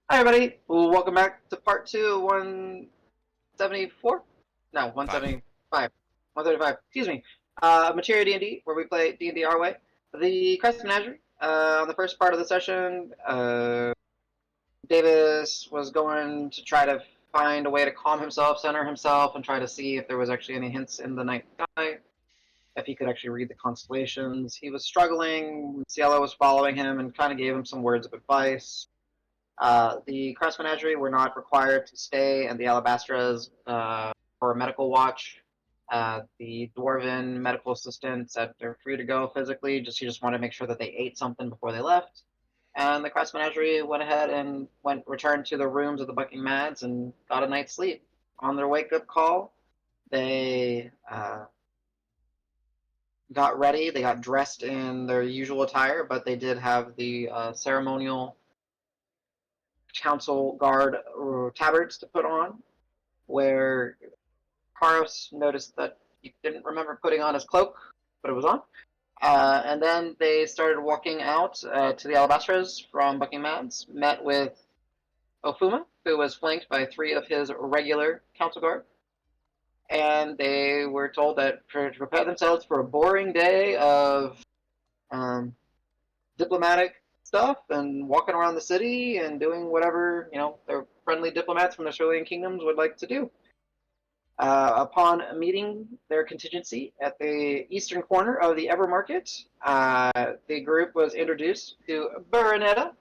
Hi everybody, welcome back to part 2, 174? No, Five. 175. 135, excuse me. Materia D&D, where we play D&D our way. The Crass Menagerie. On the first part of the session, Davis was going to try to find a way to calm himself, center himself, and try to see if there was actually any hints in the night sky, if he could actually read the constellations. He was struggling. Cielo was following him and kind of gave him some words of advice. The Crass Menagerie were not required to stay in the Alabastras for a medical watch. The Dwarven medical assistant said they're free to go physically. He just wanted to make sure that they ate something before they left. And the Crass Menagerie went ahead and returned to the rooms of the Bucking Mads and got a night's sleep. On their wake up call, they got ready. They got dressed in their usual attire, but they did have the ceremonial council guard tabards to put on, where Karos noticed that he didn't remember putting on his cloak, but it was on. And then they started walking out to the Alabastras from Buckingham's, met with Ofuma, who was flanked by 3 of his regular council guard. And they were told that to prepare themselves for a boring day of um, diplomatic stuff and walking around the city and doing whatever their friendly diplomats from the Cerulean kingdoms would like to do. Upon meeting their contingency at the eastern corner of the Evermarket, the group was introduced to Bernietta,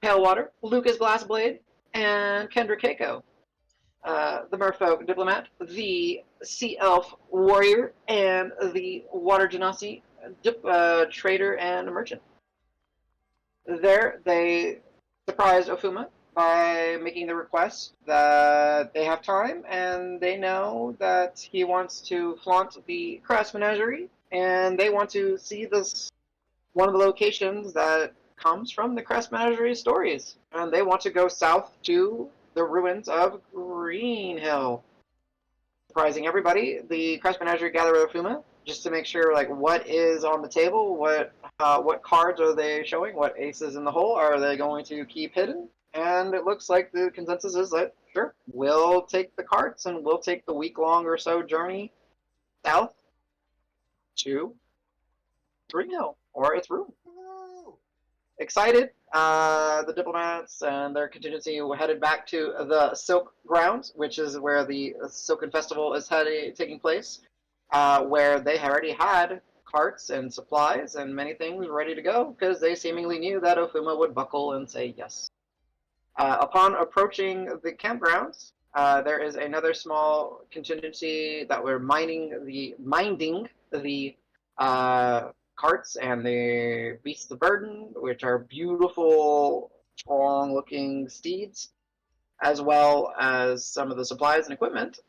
Palewater, Lucas Glassblade, and Kendra Keiko, the Merfolk diplomat, the Sea Elf warrior, and the Water Genasi trader and merchant. There, they surprised Ofuma by making the request that they have time and they know that he wants to flaunt the Crass Menagerie and they want to see this one of the locations that comes from the Crass Menagerie stories. And they want to go south to the ruins of Greenhill. Surprising everybody, the Crash Menagerie gather with Fuma just to make sure like what is on the table, what cards are they showing, what aces in the hole are they going to keep hidden, and it looks like the consensus is that sure, we'll take the cards and we'll take the week-long or so journey south to Greenhill or its ruin. Excited, the diplomats and their contingency were headed back to the Silk Grounds, which is where the Silken Festival is taking place, where they already had carts and supplies and many things ready to go because they seemingly knew that Ofuma would buckle and say yes. Upon approaching the campgrounds, there is another small contingency that were minding the carts and the beasts of burden, which are beautiful, strong-looking steeds, as well as some of the supplies and equipment.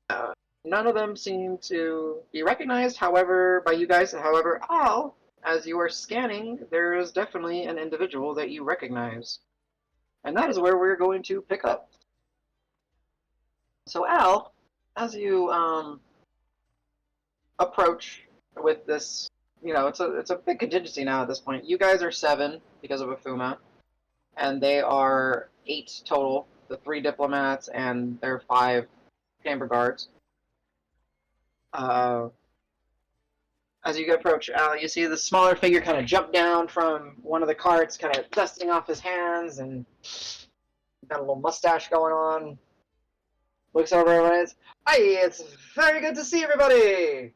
Uh, None of them seem to be recognized, however, by you guys. However, Al, as you are scanning, there is definitely an individual that you recognize. And that is where we're going to pick up. So Al, as you approach with this, it's a big contingency now at this point. You guys are 7 because of Afuma, and they are 8 total. The 3 diplomats and their 5 chamber guards. Uh, as you approach Al, you see the smaller figure kind of jump down from one of the carts, kind of dusting off his hands, and got a little mustache going on. Looks over everyone. Hey, it's very good to see everybody.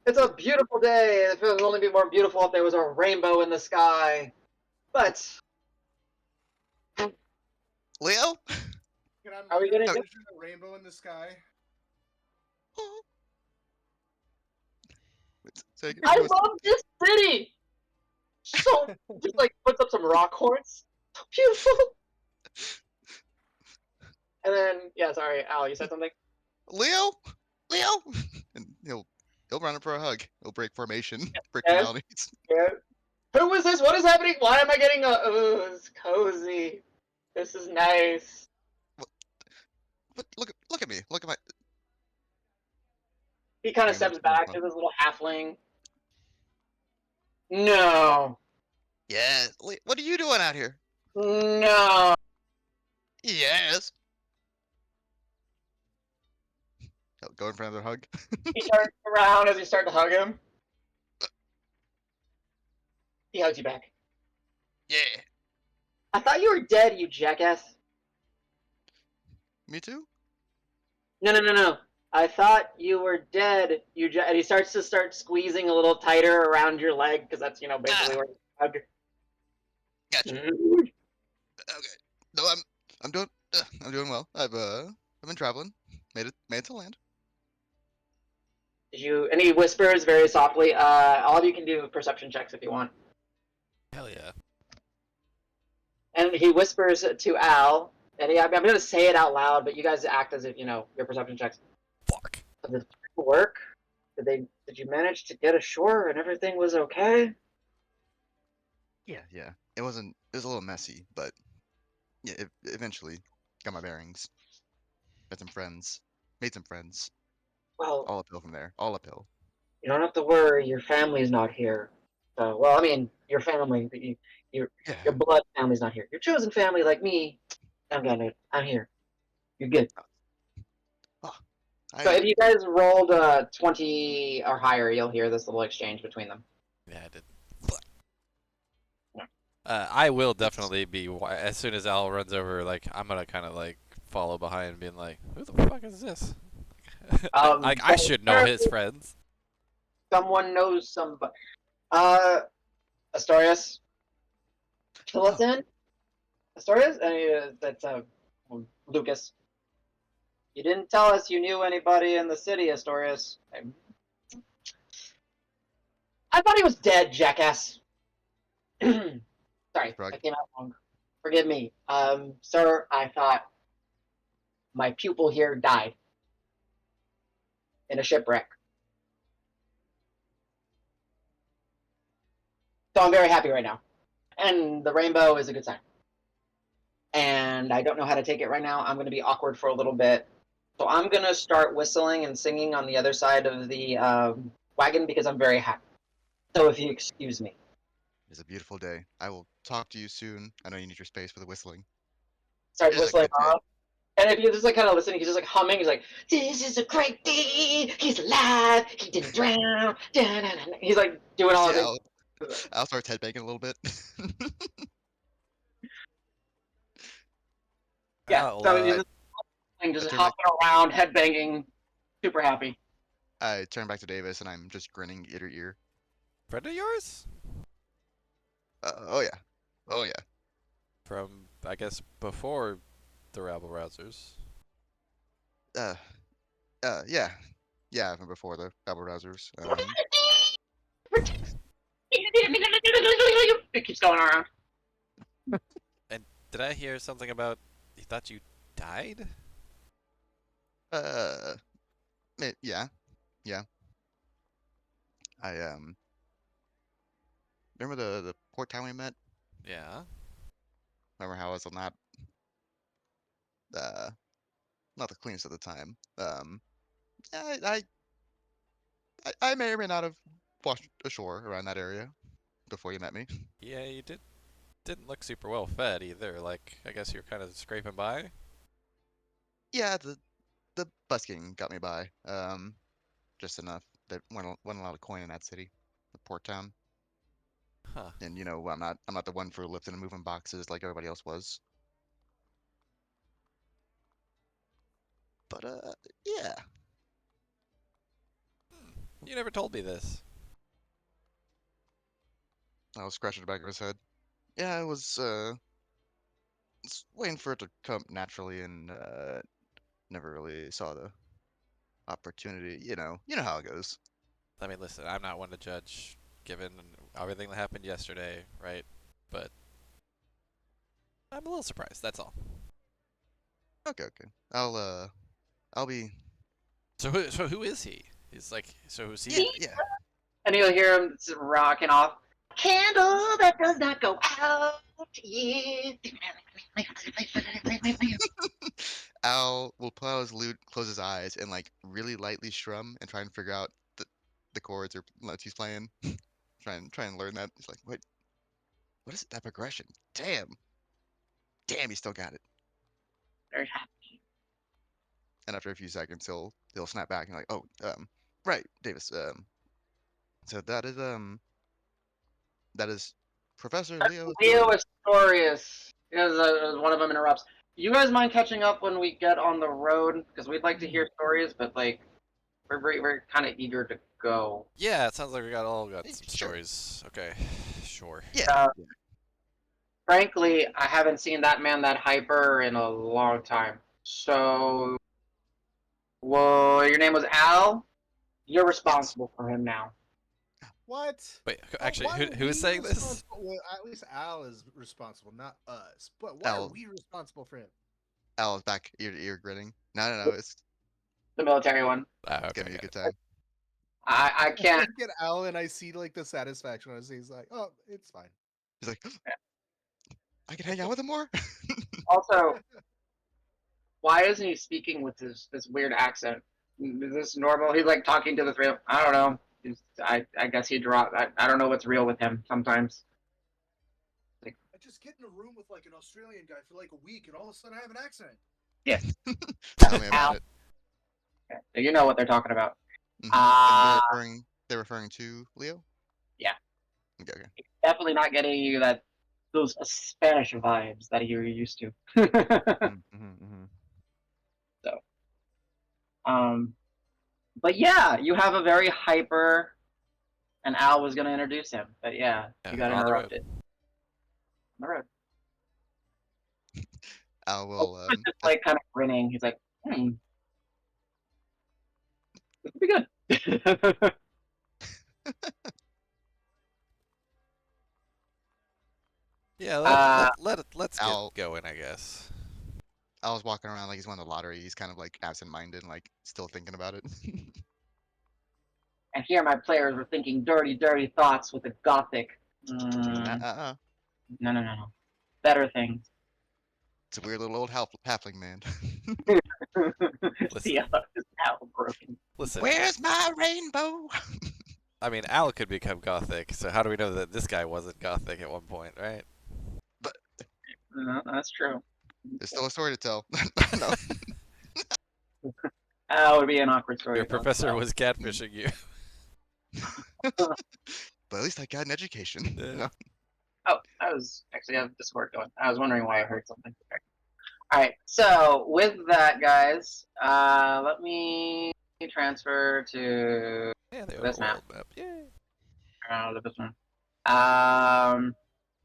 It's a beautiful day. It would only be more beautiful if there was a rainbow in the sky. But Leo? are we gonna do? A rainbow in the sky? I love this city. So just like puts up some rock horns. So beautiful. And then sorry, Al, you said something. Leo? Leo? And he'll run up for a hug. He'll break formation, break Yes. formalities. Yeah. Who is this? What is happening? Why am I getting a? Oh, it's cozy. This is nice. But look at me. Look at my. He kind of steps back to this little halfling. No. Yeah. What are you doing out here? No. Yes. Going for another hug. He turns around as you start to hug him. He hugs you back. Yeah. I thought you were dead, you jackass. Me too. No, no, no, no. I thought you were dead, and he starts to squeezing a little tighter around your leg because that's basically Ah, where you hug. gotcha. Okay. No, I'm doing I'm doing well. I've been traveling. Made it to land. Did you? And he whispers very softly. All of you can do perception checks if you want. Hell yeah. And he whispers to Al, and I'm going to say it out loud, but you guys act as if your perception checks. Fuck. Did it work? Did you manage to get ashore and everything was okay? Yeah. It was a little messy, but yeah, eventually got my bearings. Met some friends. Made some friends. Well, All uphill from there. All uphill. you don't have to worry. Your family's not here. So, well, I mean, your family, Yeah. your blood family's not here. Your chosen family, like me, I'm gonna, I'm here. You're good. Oh, So, I if you guys rolled 20 or higher, you'll hear this little exchange between them. Yeah, I did. Fuck. I will definitely be as soon as Al runs over. Like I'm gonna kind of like follow behind, being like, "Who the fuck is this?" Like I should know his friends. Someone knows somebody. Astorius, fill us oh in. Astorius, that's Lucas. You didn't tell us you knew anybody in the city, Astorius. I thought he was dead, jackass. Sorry, Sprug. I came out wrong. Forgive me. Sir, I thought my pupil here died in a shipwreck. So I'm very happy right now. And the rainbow is a good sign. And I don't know how to take it right now. I'm going to be awkward for a little bit. So I'm going to start whistling and singing on the other side of the wagon because I'm very happy. So if you excuse me. It's a beautiful day. I will talk to you soon. I know you need your space for the whistling. Starts It is a whistling good day. off. And if you're just like kind of listening, he's just like humming. He's like, "This is a great day. He's alive. He didn't drown." Da-da-da-da. He's like doing all of Yeah, it. I'll start headbanging a little bit. Yeah. Al, So he's I just turn back. hopping around, headbanging, super happy. I turn back to Davis, and I'm just grinning ear to ear. friend of yours Oh yeah, oh yeah. from I guess before the rabble rousers. Uh, yeah, yeah. From before the rabble rousers. It keeps going around. And did I hear something about you thought you died? Uh, yeah, yeah. I remember the port town we met. Yeah. Remember how I was uh not the cleanest at the time. Yeah, I may or may not have washed ashore around that area before you met me. Yeah, you didn't look super well fed either. Like I guess you're kind of scraping by. Yeah, the busking got me by. Just enough. There wasn't a lot of coin in that city, the port town. Huh. And I'm not the one for lifting and moving boxes like everybody else was. But yeah. You never told me this. I was scratching the back of his head. Yeah, I was waiting for it to come naturally and never really saw the opportunity. You know how it goes. I mean, listen, I'm not one to judge given everything that happened yesterday, right? But I'm a little surprised. That's all. Okay. I'll be. So who is he? He's like, so who's Yeah, he? yeah. And you'll hear him rocking off. Candle that does not go out. Yeah. Al will pull out his lute, close his eyes, and like really lightly strum and try and figure out the chords or notes he's playing. Try and learn that. He's like, what? What is it? That progression? Damn, he still got it. Very happy. And after a few seconds, he'll snap back and like, oh, right, Davis. So that is Professor Leo Leo Astorius. Astorius. As one of them interrupts. You guys mind catching up when we get on the road? Because we'd like to hear stories, but like we're kind of eager to go. Yeah, it sounds like we all got some Sure. stories. Okay, sure. Yeah. Frankly, I haven't seen that man that hyper in a long time. So, well, your name was Al. You're responsible for him now. What? Wait, Oh, actually, why who are who is we saying this? responsible? Well, at least Al is responsible, not us. But why are Al. we responsible for him? Al is back ear to ear grinning. No. It's The military one. Ah, gonna okay, be a got good it. time. I I can't. look at Al and I see like the satisfaction on his face. He's like, oh, it's fine. He's like, I can hang out with him more. Also, why isn't he speaking with this weird accent? Is this normal? He's like talking to the three. I don't know. I guess he dropped. I don't know what's real with him sometimes. Like, I just get in a room with like an Australian guy for like a week, and all of a sudden I have an accent. yeah. Tell me about Al. it. Okay, so you know what they're talking about. Mhm. Uh, And they're referring to Leo. yeah. Okay. Definitely not getting you those Spanish vibes that you're used to. Mm-hmm. So, but yeah, you have a very hyper, and Al was gonna introduce him, but yeah, you got on the road. interrupted. On the road. Al will He's just like kind of grinning. He's like, this will be good. Yeah, let's get Al going, I guess. Al's walking around like he's won the lottery. He's kind of like absent-minded and like still thinking about it. And here my players were thinking dirty, dirty thoughts with a gothic. Uh-uh. No. Better things. It's a weird little old halfling man. See how this Al broken. Listen. Where's my rainbow? I mean, Al could become gothic, so how do we know that this guy wasn't gothic at one point, right? But No, that's true. there's still a story to tell. No. That would be an awkward story. Your to tell. professor was catfishing you. But at least I got an education. Yeah. You know? Oh, I was actually have Discord going. I was wondering why I heard something. All right, so with that, guys, let me transfer to Yeah, the this map. overworld map. Yay. This one.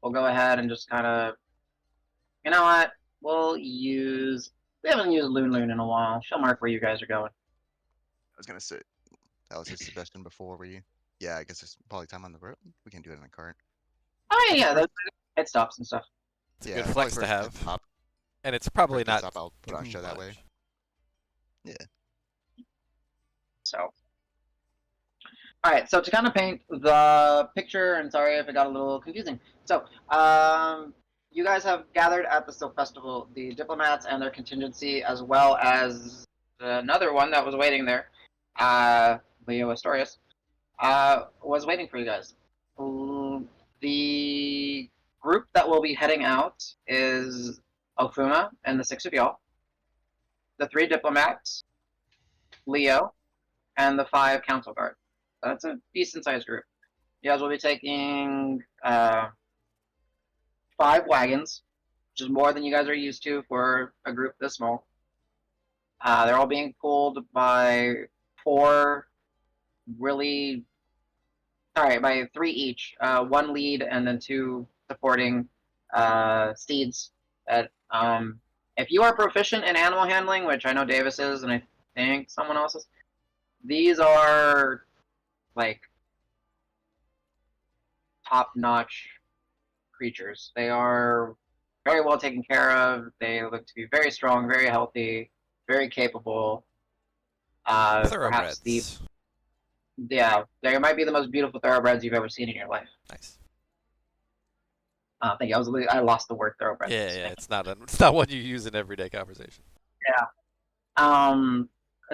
We'll go ahead and just kind of, you know what? We haven't used Loon in a while. She'll mark where you guys are going. I was gonna say that was his suggestion before we. Yeah, I guess there's probably time on the road. We can do it in a cart. Oh yeah, those head stops and stuff. It's a Yeah, good probably flex to first have. Top. And it's probably First not stop, I'll put on too show that way. much. Yeah. So, all right. So to kind of paint the picture, and sorry if it got a little confusing. So, you guys have gathered at the Silk Festival, the diplomats and their contingency, as well as another one that was waiting there, Leo Astorius, was waiting for you guys. The group that will be heading out is Ofuma and the six of y'all, the three diplomats, Leo, and the five council guard. That's a decent sized group. You guys will be taking 5 wagons, which is more than you guys are used to for a group this small. They're all being pulled by four really, sorry, by three each. One lead and then two supporting steeds. That if you are proficient in animal handling, which I know Davis is, and I think someone else is, these are like top-notch creatures. They are very well taken care of. They look to be very strong, very healthy, very capable. Perhaps Thoroughbreds. they might be the most beautiful thoroughbreds you've ever seen in your life. Nice. Thank you. I lost the word thoroughbred. Yeah, it's not one you use in everyday conversation. Yeah.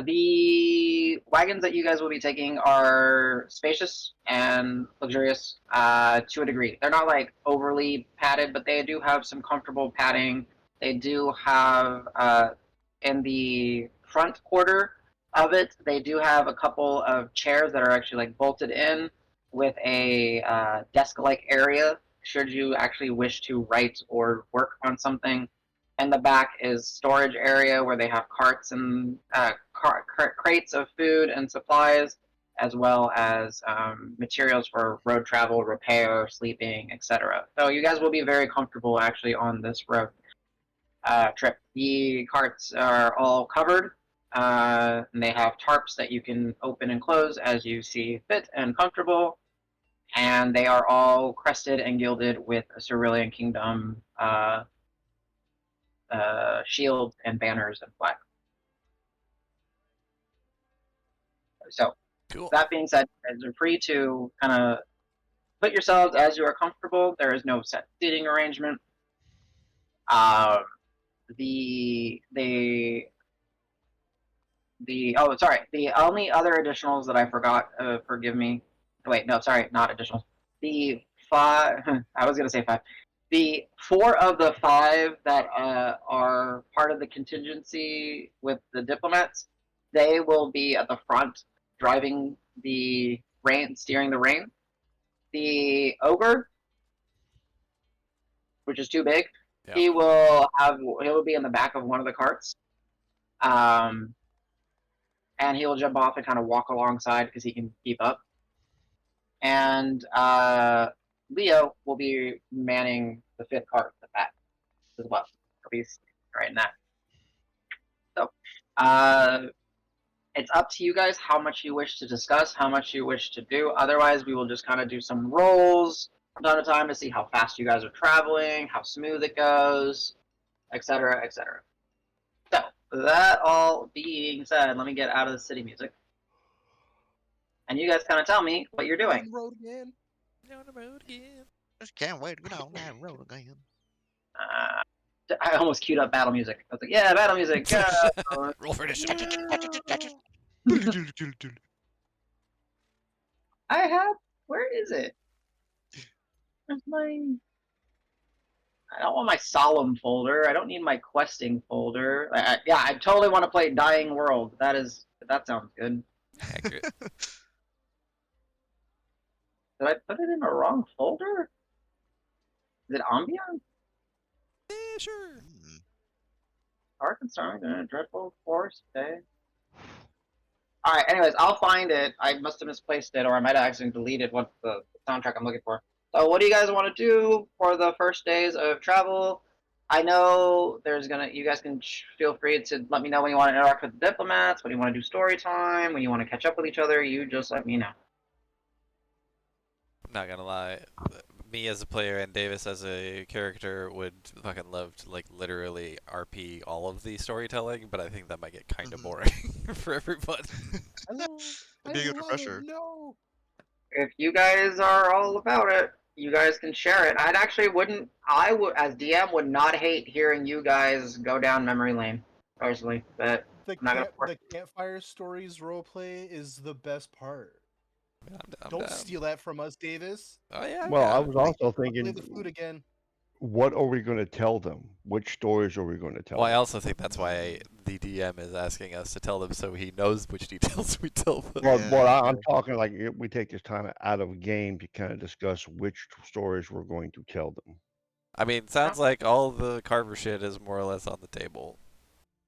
The wagons that you guys will be taking are spacious and luxurious to a degree. They're not like overly padded, but they do have some comfortable padding. They do have in the front quarter of it, they do have a couple of chairs that are actually like bolted in with a desk-like area should you actually wish to write or work on something. In the back is storage area where they have carts and crates of food and supplies, as well as materials for road travel, repair, sleeping, etc. So you guys will be very comfortable actually on this road trip. The carts are all covered. And they have tarps that you can open and close as you see fit and comfortable. And they are all crested and gilded with a Cerulean Kingdom shields and banners and flags. So, Cool. that being said, you guys are free to kind of put yourselves as you are comfortable. There is no set seating arrangement. The only other additionals that I forgot, forgive me. Wait, no, sorry, not additionals. The five, I was gonna say five. The 4 of the 5 that are part of the contingency with the diplomats, they will be at the front, driving the rein, steering the rein. The ogre, which is too big, Yeah. he will be in the back of one of the carts. And he'll jump off and kind of walk alongside because he can keep up. And Leo will be manning the 5th cart at the back as well. He'll be right in that. So, it's up to you guys how much you wish to discuss, how much you wish to do. Otherwise, we will just kind of do some rolls from time to time to see how fast you guys are traveling, how smooth it goes, etc., etc. So, that all being said, let me get out of the city music. And you guys kind of tell me what you're doing. On the road again. On the road again. Just can't wait to get on that road again. I almost queued up battle music. I was like, yeah, battle music. Roll for initiative. I have. Where is it? Where's my? I don't want my solemn folder. I don't need my questing folder. Yeah, I totally want to play Dying World. That sounds good. Accurate. Did I put it in the wrong folder? Is it Ambient? Yeah, sure. Dark and Stormy, Dreadful Force Day. Alright, anyways, I'll find it. I must have misplaced it, or I might have accidentally deleted what the soundtrack I'm looking for. So what do you guys want to do for the first days of travel? I know you guys can feel free to let me know when you want to interact with the diplomats, when you want to do story time, when you want to catch up with each other, you just let me know. Not gonna lie, me as a player and Davis as a character would fucking love to like literally RP all of the storytelling, but I think that might get kind of boring for everybody. I Be a good love refresher. it. No. If you guys are all about it, you guys can share it. I would, as DM, would not hate hearing you guys go down memory lane, personally, but The, I'm not gonna force the campfire stories roleplay is the best part. I'm Don't down. steal that from us, Davis. Oh yeah. Well, I yeah. was also I'll play thinking, the food again. what are we going to tell them? Which stories are we going to tell Well, I them? also think that's why the DM is asking us to tell them so he knows which details we tell them. Well, Yeah, I'm talking like we take this time out of game to kind of discuss which stories we're going to tell them. I mean, sounds like all the Carver shit is more or less on the table.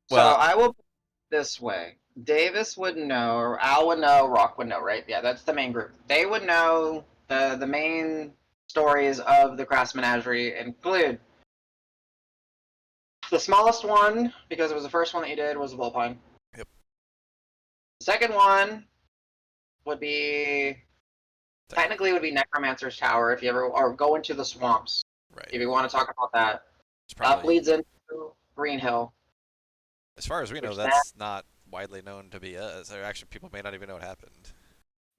So Well, I will put it this way. Davis would know, or Al would know, Rock would know, right? Yeah, that's the main group. They would know the main stories of the Crass Menagerie include the smallest one, because it was the first one that you did, was the Bullpine. Yep. The second one would be technically would be Necromancer's Tower if you ever or go into the swamps. right. If you want to talk about that. It's That probably, leads into Green Hill. as far as we know, which that's not widely known to be us. Or actually, people may not even know what happened.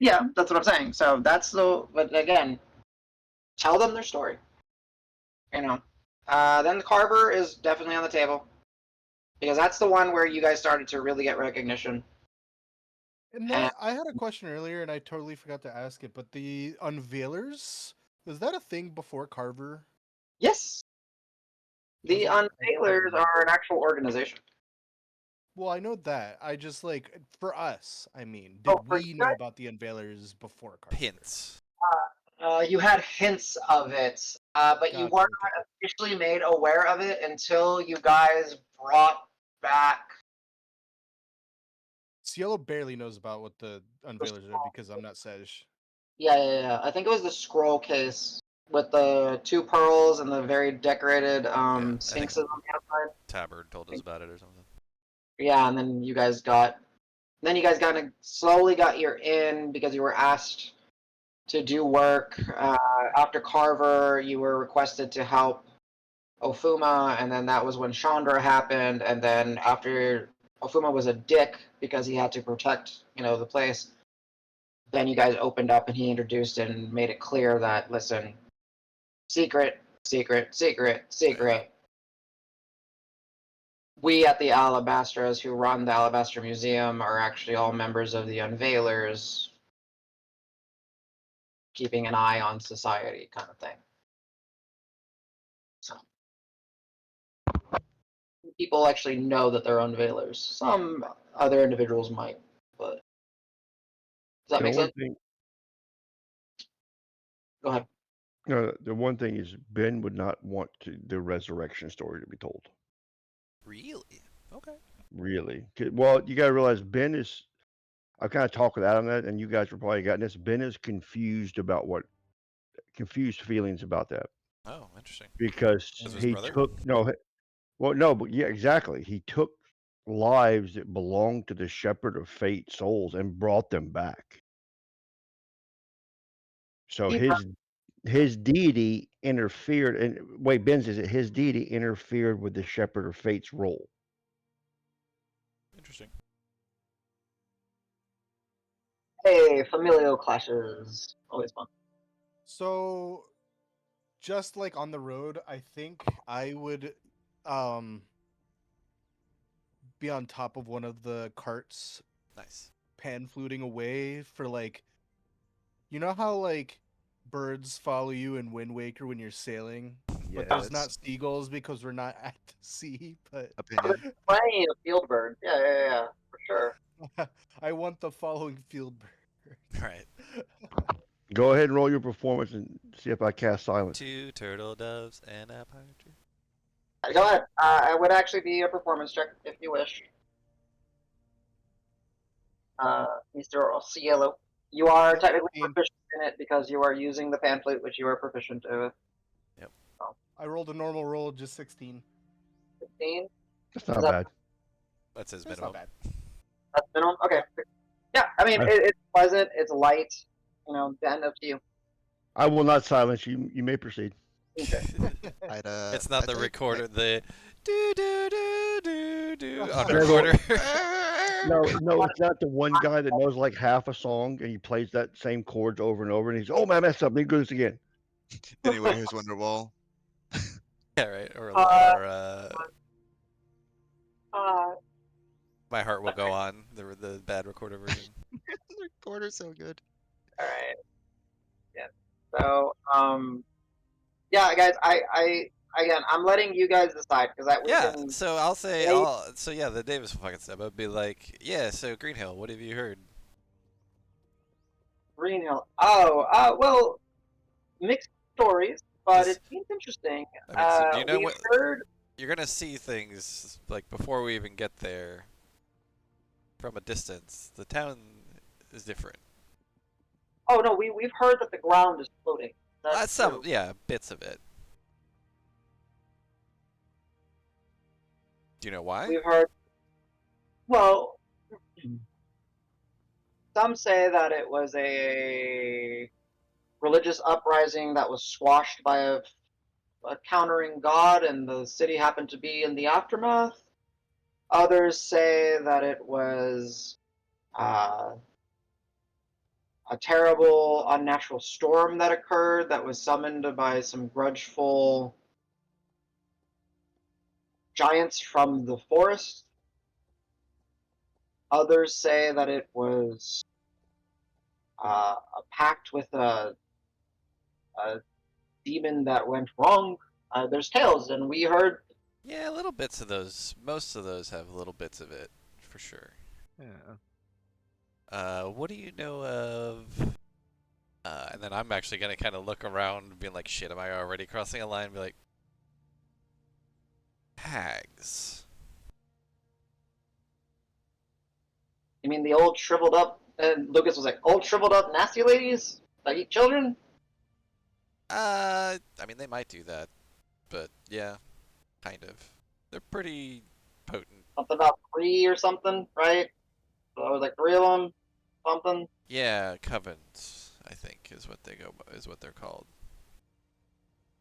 Yeah, that's what I'm saying. So but again, tell them their story. You know. Then the Carver is definitely on the table. Because that's the one where you guys started to really get recognition. And then I had a question earlier, and I totally forgot to ask it. But the Unveilers, was that a thing before Carver? Yes, the Wasn't I couldn't Unveilers remember. are an actual organization. Well, I know that. I just like for us. I mean, Oh, did for we you know guys? about the Unveilers before Carver? Hints. You had hints of it, but you Gotcha. weren't Okay. officially made aware of it until you guys brought back Cielo barely knows about what the the Unveilers are scroll. because I'm not Sedge. Yeah. I think it was the scroll case with the 2 pearls and the very decorated Yeah, I think sphinxes on the outside. Tabard told us about it or something. Yeah, and then you guys kind of slowly got your in because you were asked to do work. After Carver, you were requested to help Ofuma, and then that was when Chandra happened, and then after Ofuma was a dick because he had to protect, the place, then you guys opened up and he introduced and made it clear that, listen, secret, secret, secret, secret. We at the Alabastras who run the Alabaster Museum are actually all members of the Unveilers, keeping an eye on society kind of thing. So people actually know that they're Unveilers. Some other individuals might, but does that The make one sense? thing, Go ahead. the one thing is Ben would not want the resurrection story to be told. Really? Okay. Really. Well, you got to realize Ben is. I kind of talked with Adam that, and you guys were probably gotten this. Ben is confused feelings about that Oh, interesting. because Was his he brother? took no. Well, no, but yeah, exactly. He took lives that belonged to the Shepherd of Fate souls and brought them back. So He his deity interfered, and way Ben says it. His deity interfered with the Shepherd of Fate's role. Interesting. Hey, familial clashes. Always fun. So, just like on the road, I think I would be on top of one of the carts, Nice. pan fluting away for like, you know how like birds follow you in Wind Waker when you're sailing, but there's not Yes. seagulls because we're not at the sea. But Opinion. Plenty of field bird. Yeah, for sure. I want the following field bird. Right. Go ahead and roll your performance and see if I cast silence. 2 turtle doves and a partridge. Go ahead. It would actually be a performance check if you wish. Mr. Cielo. You are Yep, technically 15. proficient in it because you are using the pan flute, which you are proficient with. Yep. I rolled a normal roll, just 16. 15? That's Is not that bad. That's his That's minimum. not bad. that's minimum? Okay. Yeah, I mean, I- it's pleasant, it's light, then up to you. I will not silence you. You may proceed. Okay. It's not I'd the say, recorder, the do do do do do on No, recorder. No, it's not the one guy that knows like half a song and he plays that same chords over and over and he's, oh man, I messed up. Let me do this again. anyway, here's Wonderwall. Yeah, right. Or Uh, my heart will go on. The bad recorder version. The recorder's so good. all right. Yeah. So, yeah, guys, again, I'm letting you guys decide because we Yeah. can. So I'll say Yeah, So yeah, the Davis will fucking step up. Be like, yeah. So Green Hill, what have you heard? Green Hill. Oh, well, mixed stories, but Because it seems interesting. I mean, so do you know We've what heard. you're gonna see things like before we even get there from a distance. The town is different. Oh no, we've heard that the ground is floating. That's Some true. yeah, bits of it. Do you know why? We've heard. Well, some say that it was a religious uprising that was squashed by a countering god, and the city happened to be in the aftermath. Others say that it was uh, a terrible, unnatural storm that occurred that was summoned by some grudgeful giants from the forest. Others say that it was a pact with a demon that went wrong. There's tales, and we heard. Yeah, little bits of those. Most of those have little bits of it, for sure. Yeah. What do you know of? And then I'm actually gonna kind of look around and be like, shit, am I already crossing a line? And be like, hags. You mean the old shriveled up? And Lucas was like, old shriveled up nasty ladies that eat children? I mean, they might do that, but yeah, kind of. They're pretty potent. Something about three or something, right? So there was like three of them, something. Yeah, covens, I think, is what they're called.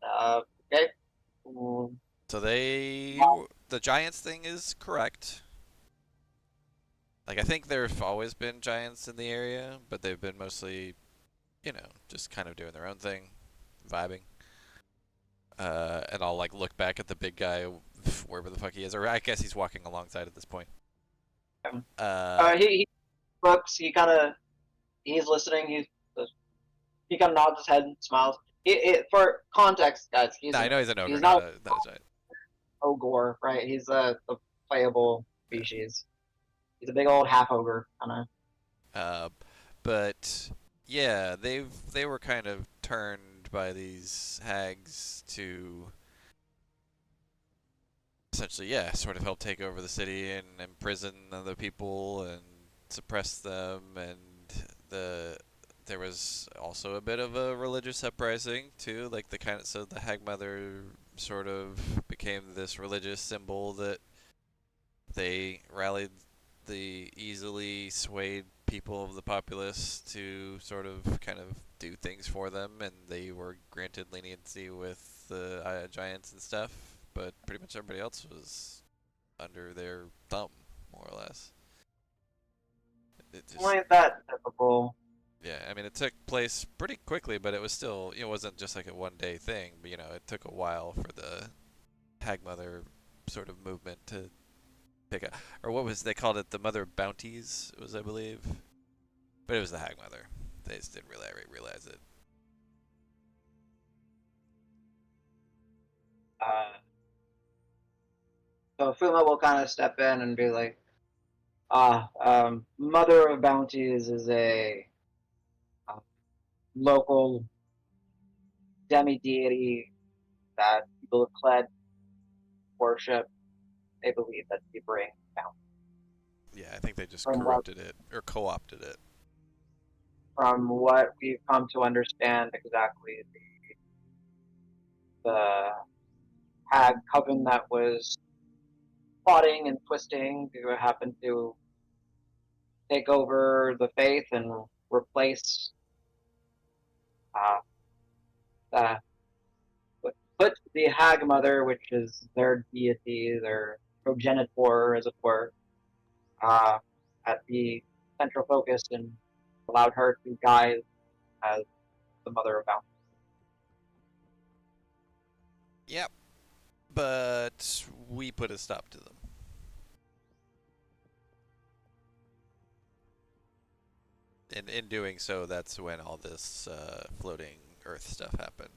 Uh, okay. Mm, So the giants thing is correct. Like, I think there've always been giants in the area, but they've been mostly, just kind of doing their own thing, vibing. And I'll like look back at the big guy, wherever the fuck he is, or I guess he's walking alongside at this point. he looks. He's listening. He kind of nods his head and smiles. For context, guys, Nah, I know he's an ogre, he's not not a giant. ogre, right? He's the playable species. He's a big old half ogre, kind of. But yeah, they were kind of turned by these hags to essentially, yeah, sort of help take over the city and imprison other people and suppress them. And there was also a bit of a religious uprising too, like so the hag mother sort of became this religious symbol that they rallied the easily swayed people of the populace to sort of kind of do things for them, and they were granted leniency with the giants and stuff, but pretty much everybody else was under their thumb, more or less. It just, Only that typical. yeah, I mean, it took place pretty quickly, but it was still, it wasn't just like a one-day thing, but, it took a while for the Hag Mother sort of movement to pick up, or what was they called it, the Mother of Bounties, it was, I believe, but it was the Hag Mother. They just didn't really realize it. Uh, so Fuma will kind of step in and be like, Mother of Bounties is a uh, local demi-deity that people of Kled worship. They believe that they bring bounty. Yeah, I think they just From corrupted it, or co-opted it. from what we've come to understand exactly, the Hag Coven that was plotting and twisting to happen to take over the faith and replace uh, the put the Hag Mother, which is their deity, their progenitor, as it were, uh, at the central focus and allowed her to guide as the Mother of Bounty. Yep, but we put a stop to them. In doing so, that's when all this floating Earth stuff happened.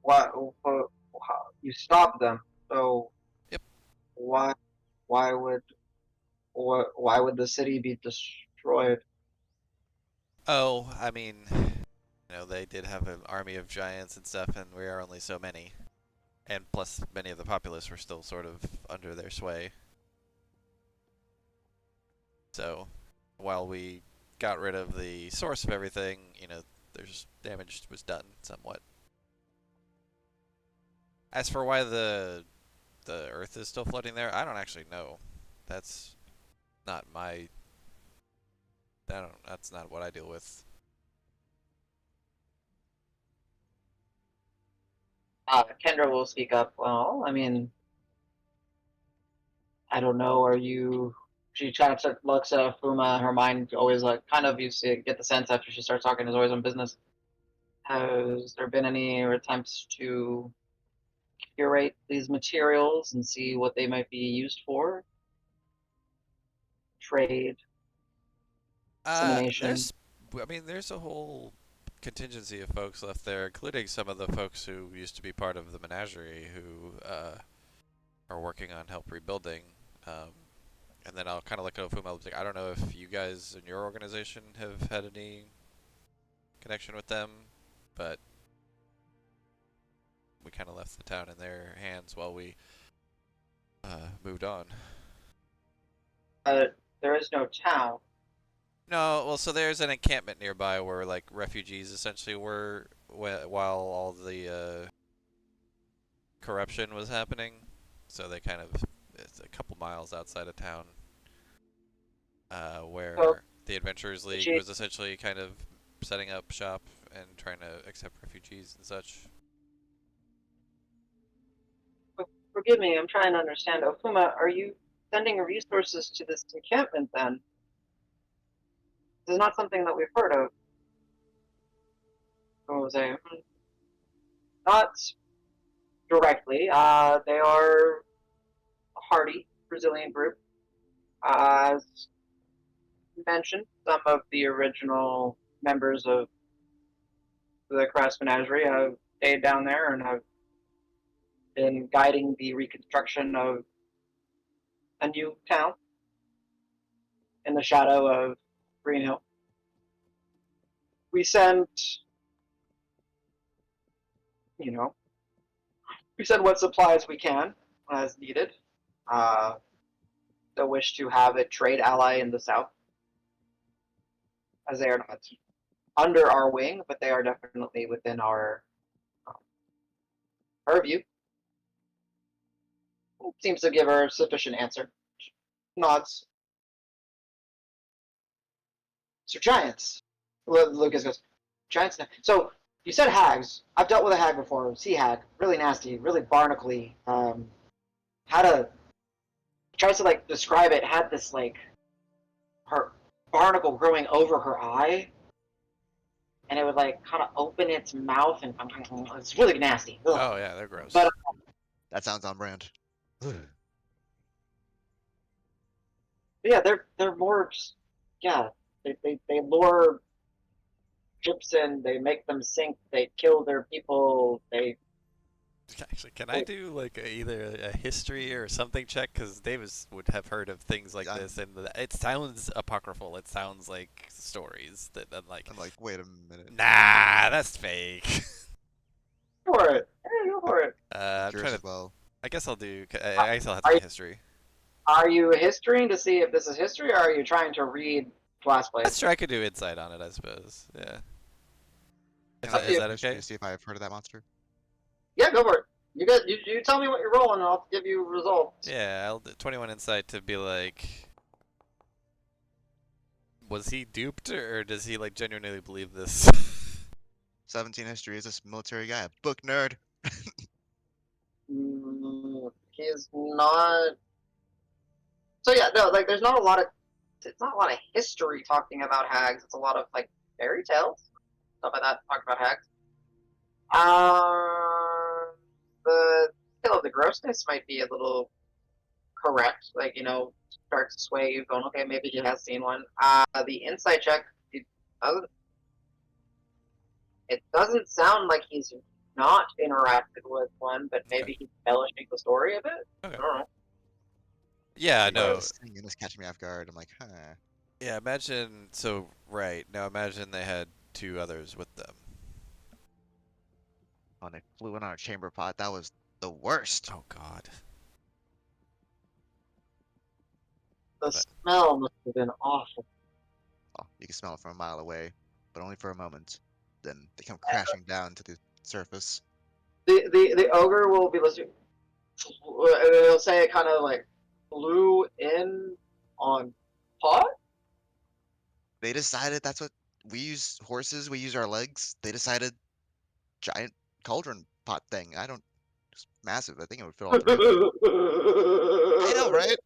Why you stopped them? So Yep. why why would why would the city be destroyed? Oh, I mean, they did have an army of giants and stuff, and we are only so many. And plus, many of the populace were still sort of under their sway. So, while we got rid of the source of everything, there's damage was done somewhat. As for why the Earth is still floating there, I don't actually know. That's not my. That's not what I deal with. Kendra will speak up. Well, I mean, I don't know. Are you? She kind of looks at Fuma. Her mind always like kind of you see get the sense after she starts talking is always on business. Has there been any attempts to curate these materials and see what they might be used for. Trade, dissemination. There's a whole contingency of folks left there, including some of the folks who used to be part of the menagerie who are working on help rebuilding. And then I'll kind of look at Ofuma. Like, I don't know if you guys in your organization have had any connection with them, but we kind of left the town in their hands while we moved on. There is no town. No, well, so there's an encampment nearby where like refugees essentially were while all the corruption was happening. So they kind of it's a couple miles outside of town, where Well, the Adventurers League gee- was essentially kind of setting up shop and trying to accept refugees and such. Forgive me, I'm trying to understand. Ofuma, are you sending resources to this encampment then? This is not something that we've heard of. Jose. Not directly. They are a hardy Brazilian group. As mentioned, some of the original members of the Crass Menagerie have stayed down there and have been guiding the reconstruction of a new town in the shadow of Green Hill. We sent, you know, we send what supplies we can as needed. The wish to have a trade ally in the south, as they are not under our wing, but they are definitely within our purview. Seems to give her a sufficient answer. Nods. So giants. Lucas goes, giants. So you said hags. I've dealt with a hag before. Sea hag, really nasty, really barnacly. Had a tries to like describe it. Had this like her barnacle growing over her eye, and it would like kind of open its mouth, and it's really nasty. Ugh. Oh yeah, they're gross. But That sounds on brand. yeah, they're more just, yeah. They lure ships in. They make them sink. They kill their people. They Actually, can I do like either a history or something check? Because Davis would have heard of things like this, and it sounds apocryphal. It sounds like stories that I'm like, wait a minute. nah, that's fake. go for it. Hey, go for it. I'm Curious trying as to. well. I guess I'll do. I guess I'll have to Are do you- history. Are you historying to see if this is history, or are you trying to read Glass Blade? Let's try. I could do insight on it, I suppose. Yeah. Can I Is do that history okay? to see if I've heard of that monster? Yeah, go for it. You tell me what you're rolling, and I'll give you results. Yeah, I'll do 21 insight to be like, was he duped or does he like genuinely believe this? 17 history. Is this military guy a book nerd? He is not. So yeah, no, like there's not a lot of. It's not a lot of history talking about hags. It's a lot of like fairy tales, stuff like that talking about hags. The scale of the grossness might be a little correct. Like starts to sway you, going, okay, maybe he has seen one. The insight check, doesn't. It doesn't sound like he's not interacted with one, but maybe he's embellishing the story a bit. Okay. I don't know. Yeah, no. This thing is catching me off guard. I'm like, huh. Yeah, imagine. So, right. Now imagine they had two others with them. When they flew in on a chamber pot, that was the worst. Oh, God. The But- smell must have been awful. Oh, you can smell it from a mile away, but only for a moment. Then they come crashing down to the surface. The ogre will be listening. He'll say it kind of like flew in on pot. They decided that's what we use horses, we use our legs. They decided giant cauldron pot thing. I don't. It's massive. I think it would fit all three of them. I know, right?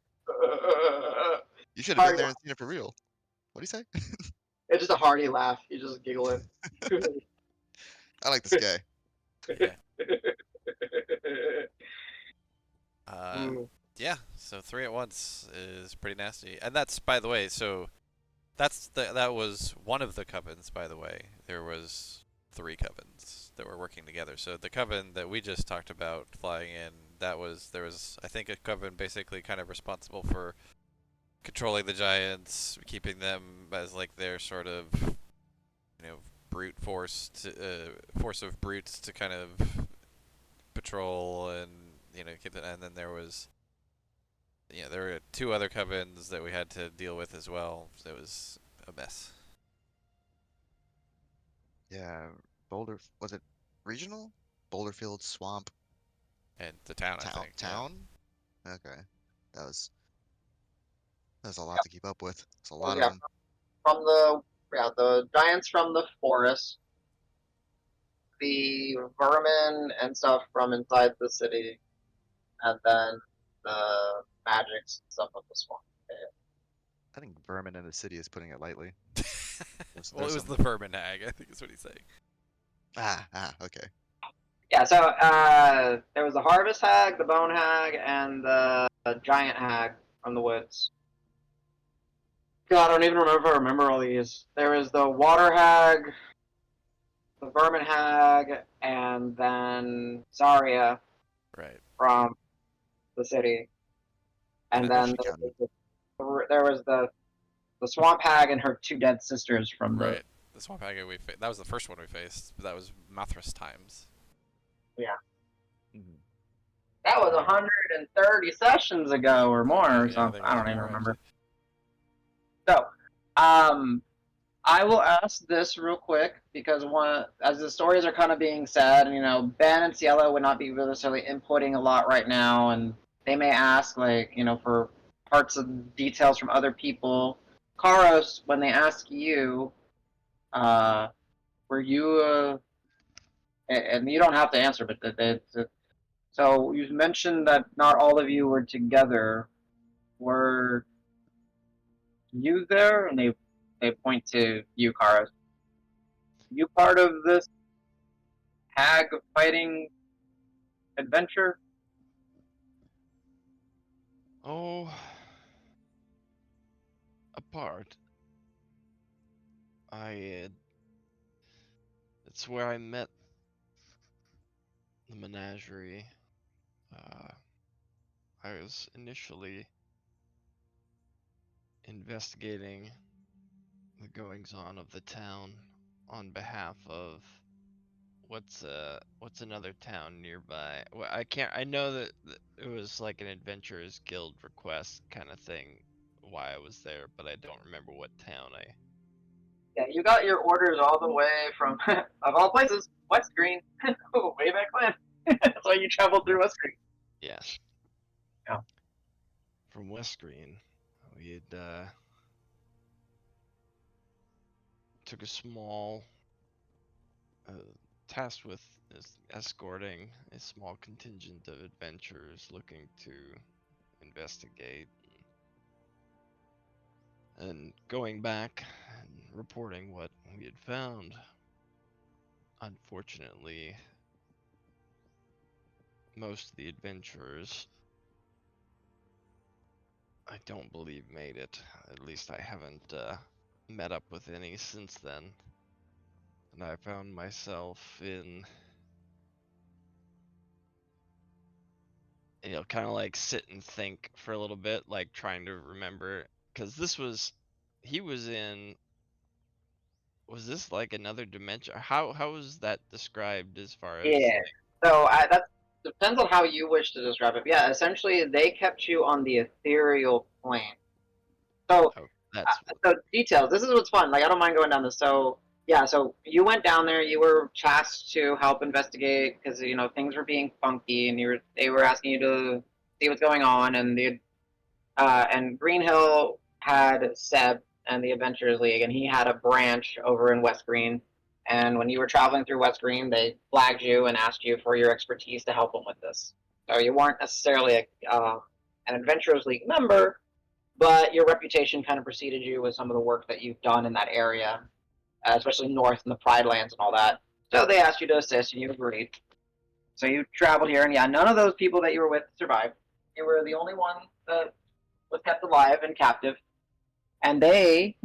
You should have been there and seen it for real. What do you say? It's just a hearty laugh. You just giggling. I like this guy. Yeah. Yeah, so 3 at once is pretty nasty, and that's, by the way, so that was one of the covens. By the way, there was 3 covens that were working together. So the coven that we just talked about flying in, there was I think a coven basically kind of responsible for controlling the giants, keeping them as like their sort of brute force force of brutes to kind of patrol and keep it. And then there was there were 2 other covens that we had to deal with as well. So it was a mess. Yeah, Boulder, was it regional? Boulderfield Swamp And the town, I Town think. Town? Okay. That was a lot to keep up with. It's a lot of Yeah, them. from the giants from the forest, the vermin and stuff from inside the city, and then the magics and stuff of the swamp. I think vermin in the city is putting it lightly. Well, it was some... the vermin hag, I think is what he's saying. Okay. Yeah, so there was the harvest hag, the bone hag, and the giant hag from the woods. God, I don't even remember if I remember all these. There was the water hag, the vermin hag, and then Zarya Right. from the city. And I know then she counted. there was the swamp hag and her 2 dead sisters from the. Right. The swamp hag that was the first one we faced. But that was Mathras times. Yeah. Mhm. That was 130 sessions ago or more or Yeah, something. I don't even more, remember. actually. So, I will ask this real quick because as the stories are kind of being said, Ben and Cielo would not be necessarily inputting a lot right now, and they may ask for parts of details from other people. Karos, when they ask you, were you, and you don't have to answer, but so you mentioned that not all of you were together. Were you there? And they point to you, Karos. You part of this hag fighting adventure? Oh, apart. It's where I met the menagerie. I was initially investigating the goings on of the town on behalf of what's another town nearby. Well, I know that it was like an adventurers guild request kind of thing why I was there, but I don't remember what town I. Yeah, you got your orders all the way from, of all places, West Green. Way back when. That's why you traveled through West Green. Yeah. Yeah. From West Green, we had took a small task with escorting a small contingent of adventurers looking to investigate and going back and reporting what we had found. Unfortunately, most of the adventurers I don't believe made it. At least I haven't met up with any since then. And I found myself in, kind of like sit and think for a little bit, like trying to remember. Because he was in, was this like another dimension? How was that described as far as Yeah. like, So that depends on how you wish to describe it. But yeah, essentially they kept you on the ethereal plane. So oh, that's what, so details. This is what's fun. Like I don't mind going down this. So yeah, so you went down there. You were tasked to help investigate because things were being funky, and they were asking you to see what's going on. And Green Hill had Seb and the Adventurers League, and he had a branch over in West Green. And when you were traveling through West Green, they flagged you and asked you for your expertise to help them with this. So you weren't necessarily an Adventurers League member, but your reputation kind of preceded you with some of the work that you've done in that area, especially north in the Pride Lands and all that. So they asked you to assist, and you agreed. So you traveled here, and yeah, none of those people that you were with survived. You were the only one that was kept alive and captive, and they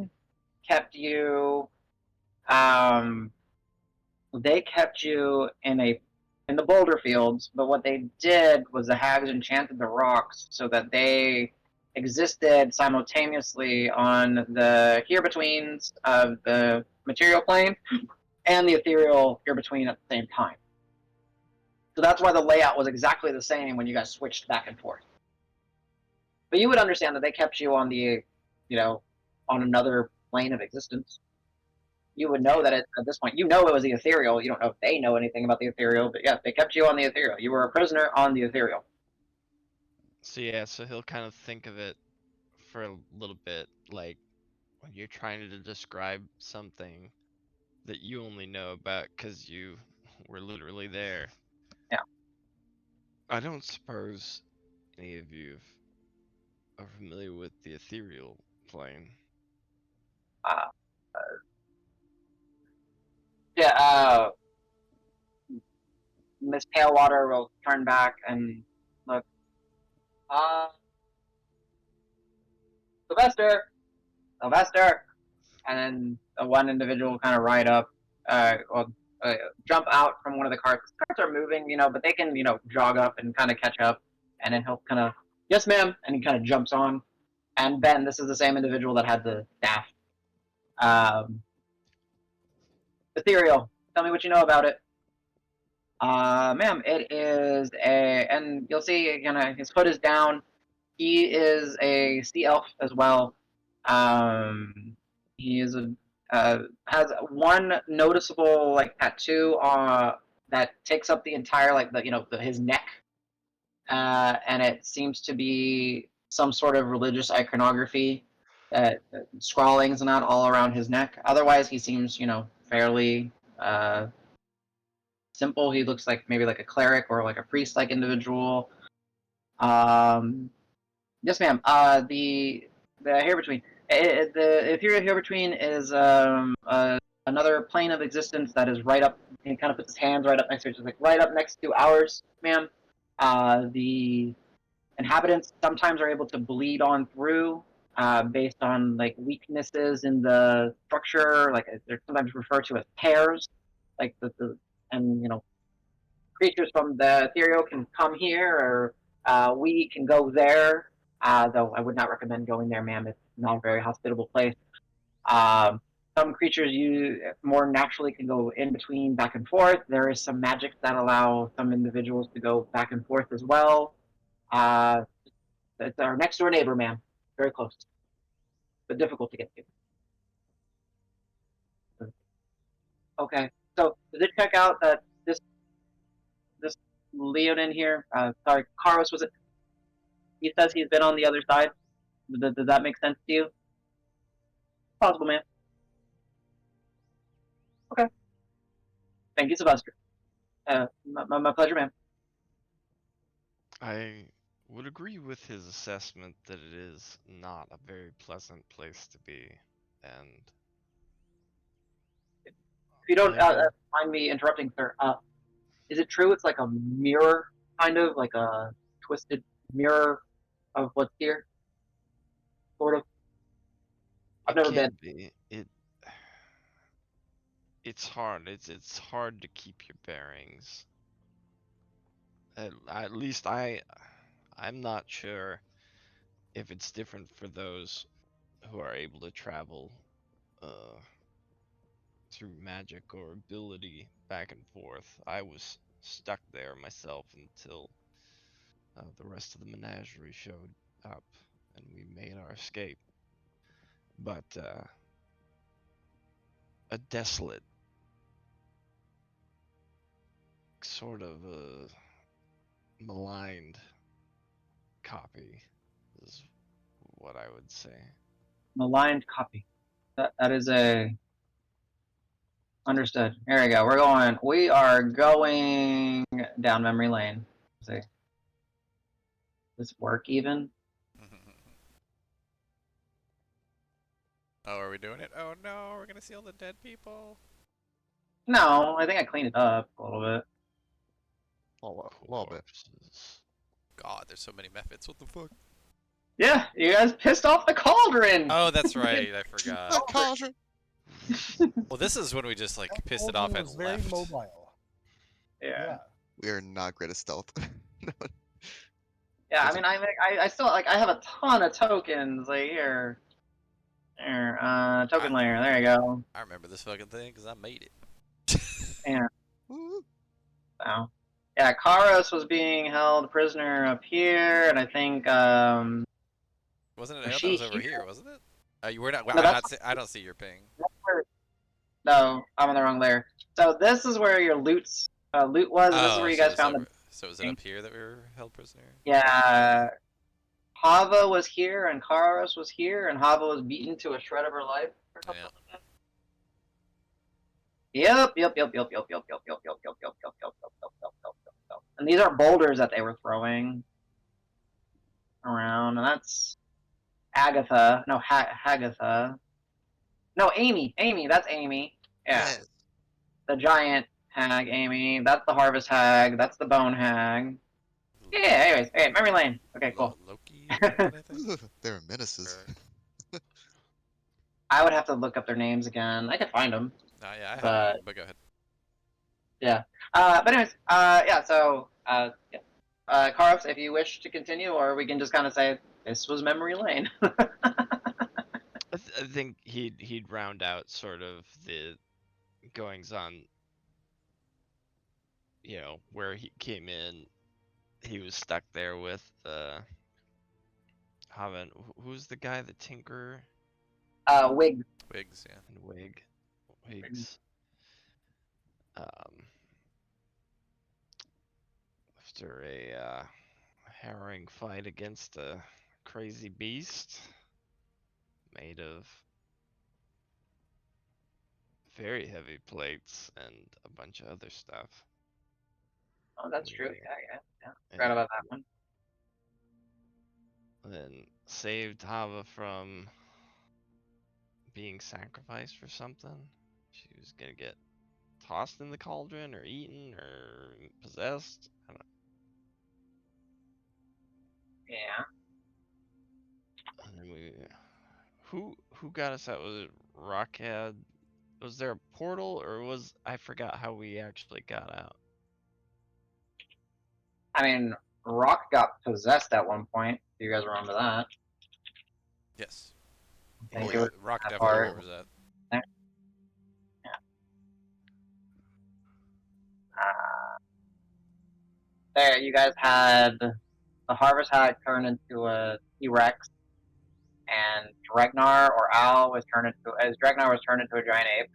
kept you. They kept you in the boulder fields. But what they did was the hags enchanted the rocks so that they existed simultaneously on the here-betweens of the material plane and the ethereal here-between at the same time. So that's why the layout was exactly the same when you guys switched back and forth. But you would understand that they kept you on on another plane of existence. You would know that at this point, it was the ethereal. You don't know if they know anything about the ethereal, but yeah, they kept you on the ethereal. You were a prisoner on the ethereal. So yeah, so he'll kind of think of it for a little bit, like when you're trying to describe something that you only know about because you were literally there. Yeah. I don't suppose any of you are familiar with the ethereal plane. Yeah, Miss Palewater will turn back and look. Sylvester! Sylvester! And then one individual will kind of ride up, jump out from one of the carts. The carts are moving, but they can, jog up and kind of catch up. And then he'll kind of, yes, ma'am. And he kind of jumps on. And Ben, this is the same individual that had the staff. Ethereal, tell me what you know about it. Ma'am, it is and you'll see, his hood is down. He is a sea elf as well. He is has one noticeable tattoo that takes up the entire his neck, and it seems to be some sort of religious iconography, scrawlings and that all around his neck. Otherwise, he seems fairly simple. He looks like maybe like a cleric or like a priest-like individual. Yes, ma'am. The here between the ethereal here between is another plane of existence that is right up. He kind of puts his hands right up next to it, just like right up next to ours, ma'am. The inhabitants sometimes are able to bleed on through based on weaknesses in the structure. Like they're sometimes referred to as tears. Like and creatures from the ethereal can come here, or we can go there. Though I would not recommend going there, ma'am. It's not a very hospitable place. Some creatures you more naturally can go in between, back and forth. There is some magic that allow some individuals to go back and forth as well. It's our next door neighbor, ma'am. Very close, but difficult to get to. Okay, so does it check out that this Leonin here? Sorry, Karos was it? He says he's been on the other side. Does that make sense to you? Possible, man. Okay. Thank you, Sylvester. My pleasure, man. I would agree with his assessment that it is not a very pleasant place to be, and If you don't mind me interrupting, sir, is it true it's like a mirror, kind of like a twisted mirror of what's here? Sort of. I've it never can been. be. It's hard. It's hard to keep your bearings. At least I'm not sure if it's different for those who are able to travel through magic or ability back and forth. I was stuck there myself until the rest of the menagerie showed up and we made our escape. But a desolate, sort of a maligned copy is what I would say. Maligned copy. That is a understood. Here we go. We are going down memory lane. Let's see. Does this work even? Oh, are we doing it? Oh no, we're gonna see all the dead people. No, I think I cleaned it up a little bit. A little bit. Corpses. God, there's so many methods. What the fuck? Yeah, you guys pissed off the cauldron. Oh, that's right. I forgot. The cauldron. Well, this is when we just like That pissed it off cauldron and was very left. mobile. Yeah. We are not great at stealth. Yeah, I Those mean, I still like I have a ton of tokens. Like here, token layer. There you go. I remember this fucking thing because I made it. And Woo. so, yeah, Karos was being held prisoner up here, and I think Wasn't it? was I thought she it was over here? here, wasn't it? You were not. No, I'm that's not. I don't see your ping. no, I'm on the wrong layer. So this is where your loot was, and this is Oh, where you so guys it's found over. the. So is it up here that we were held prisoner? Yeah, Hava was here, and Karos was here, and Hava was beaten to a shred of her life. Or something Yeah. like that. Yep. And these are boulders that they were throwing around, and that's Agatha. No, Hagatha. No, Amy. Amy, that's Amy. Yeah. Yes. The giant hag, Amy. That's the harvest hag. That's the bone hag. Yeah, anyways. Okay, memory lane. Okay, cool. Loki. or something, I think? Ooh, they're menaces. Or- I would have to look up their names again. I could find them. yeah, I have But- them, but go ahead. Yeah. But anyways, yeah, so, yeah. Karos, if you wish to continue, or we can just kind of say, this was memory lane. I think he'd round out sort of the goings on. You know, where he came in, he was stuck there with Haven. Who's the guy, the Tinker Wig. Wigs, yeah. and Wigs. After a harrowing fight against a crazy beast made of very heavy plates and a bunch of other stuff. Oh, that's true. Anyway, Yeah. Forgot about that one. then saved Hava from being sacrificed for something. She was gonna get tossed in the cauldron or eaten or possessed. I don't know. Yeah. And then who got us out? Was it Rockhead? Was there a portal or was I forgot how we actually got out? I mean, Rock got possessed at one point. If you guys remember that. Yes. I think Oh, it yeah. was Rock that definitely part. remembers that. There, you guys had the Harvest Hag turn into a T-Rex, and Dregnar or Al was turned into a giant ape.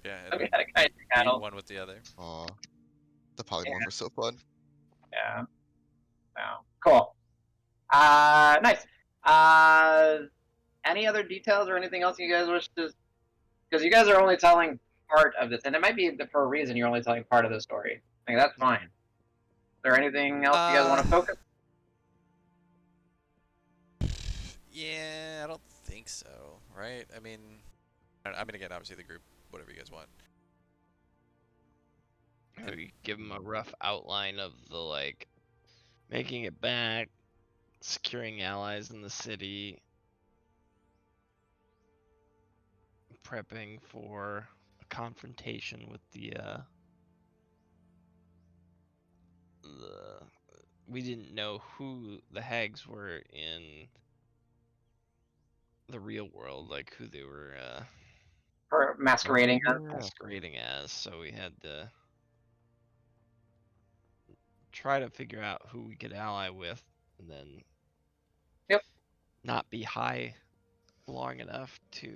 Yeah, So we and had a kind of beat battle. one with the other. Aw. The polymorph are so fun. Yeah. So cool. Nice. Any other details or anything else you guys wish to? Because you guys are only telling part of this, and it might be for a reason you're only telling part of the story. Like that's fine. Is there anything else you guys want to focus? Yeah, I don't think so, right? I mean, again, obviously the group, whatever you guys want. We give him a rough outline of the like making it back, securing allies in the city, prepping for a confrontation with the we didn't know who the hags were in the real world, like who they were For masquerading as? masquerading as, so we had to try to figure out who we could ally with and then not be high long enough to,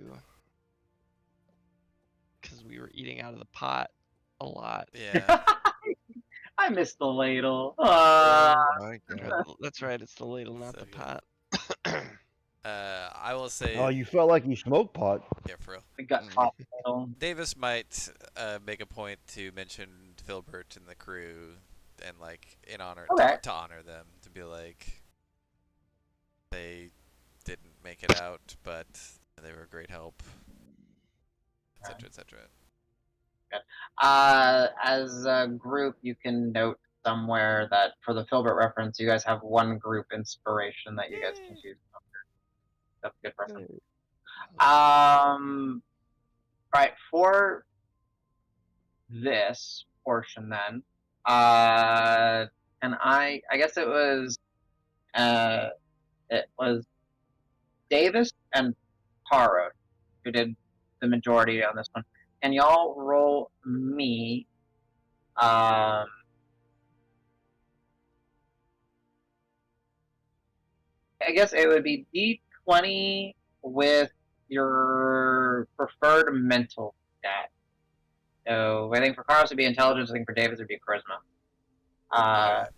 because we were eating out of the pot a lot. Yeah. I missed the ladle. Oh my god. That's right, it's the ladle, not So the good. pot. I will say. Oh, you felt like you smoked pot. Yeah, for real. We got top ladle. Davis might make a point to mention Filbert and the crew, and like in honor Okay. to honor them, to be like they didn't make it out, but they were a great help, etc., etc. As a group, you can note somewhere that for the Filbert reference, you guys have one group inspiration that you guys can choose. That's a good reference. Right, for this portion then, and I guess it was Davis and Taro who did the majority on this one. Can y'all roll me I guess it would be D20 with your preferred mental stat. So I think for Carlos it would be intelligence. I think for Davis it would be charisma. Alright.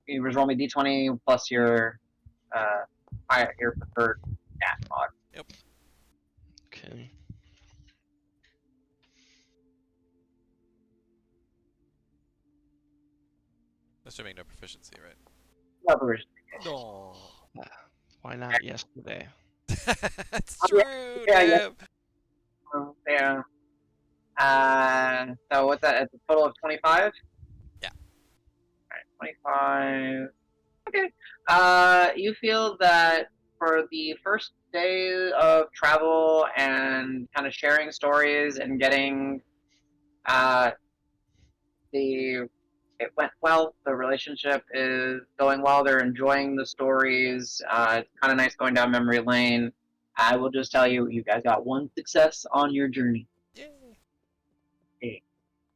You just roll me D20 plus your preferred stat mod. Yep. Okay. Assuming no proficiency, right? No. No. Why not yesterday? That's Oh, true, yeah, damn. Yeah. So what's that? It's a total of 25? Yeah. Alright, 25. Okay. You feel that for the first day of travel and kind of sharing stories and getting it went well. The relationship is going well. They're enjoying the stories. It's kind of nice going down memory lane. I will just tell you, you guys got one success on your journey. Yay. Okay.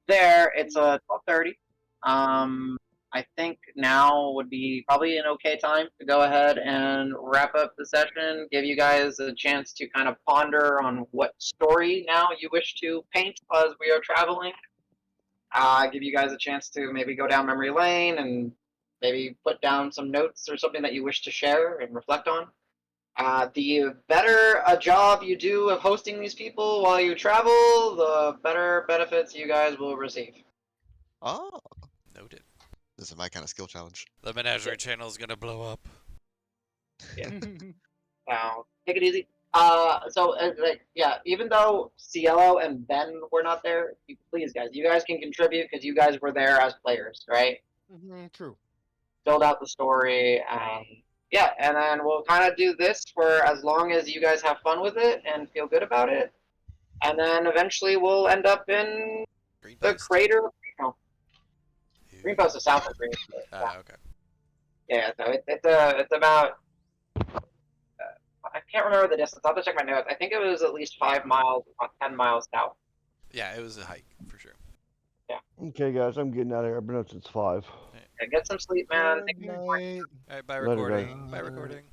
There, it's 12:30. I think now would be probably an okay time to go ahead and wrap up the session. Give you guys a chance to kind of ponder on what story now you wish to paint as we are traveling. Give you guys a chance to maybe go down memory lane and maybe put down some notes or something that you wish to share and reflect on. The better a job you do of hosting these people while you travel, the better benefits you guys will receive. Oh, Noted. this is my kind of skill challenge. The Menagerie channel is gonna blow up. Yeah. Now, take it easy. Even though Cielo and Ben were not there, please, guys, you guys can contribute because you guys were there as players, right? True. Build out the story, and then we'll kind of do this for as long as you guys have fun with it and feel good about it, and then eventually we'll end up in Green the Post. crater. No, Green Post is south of Green. Okay. Yeah, so it's about. I can't remember the distance. I'll have to check my notes. I think it was at least 5 miles, 10 miles south. Yeah, it was a hike for sure. Okay, guys, I'm getting out of here. I've been up since 5. Yeah, get some sleep, man. Good night. Alright, bye Later, guys. recording. Bye recording.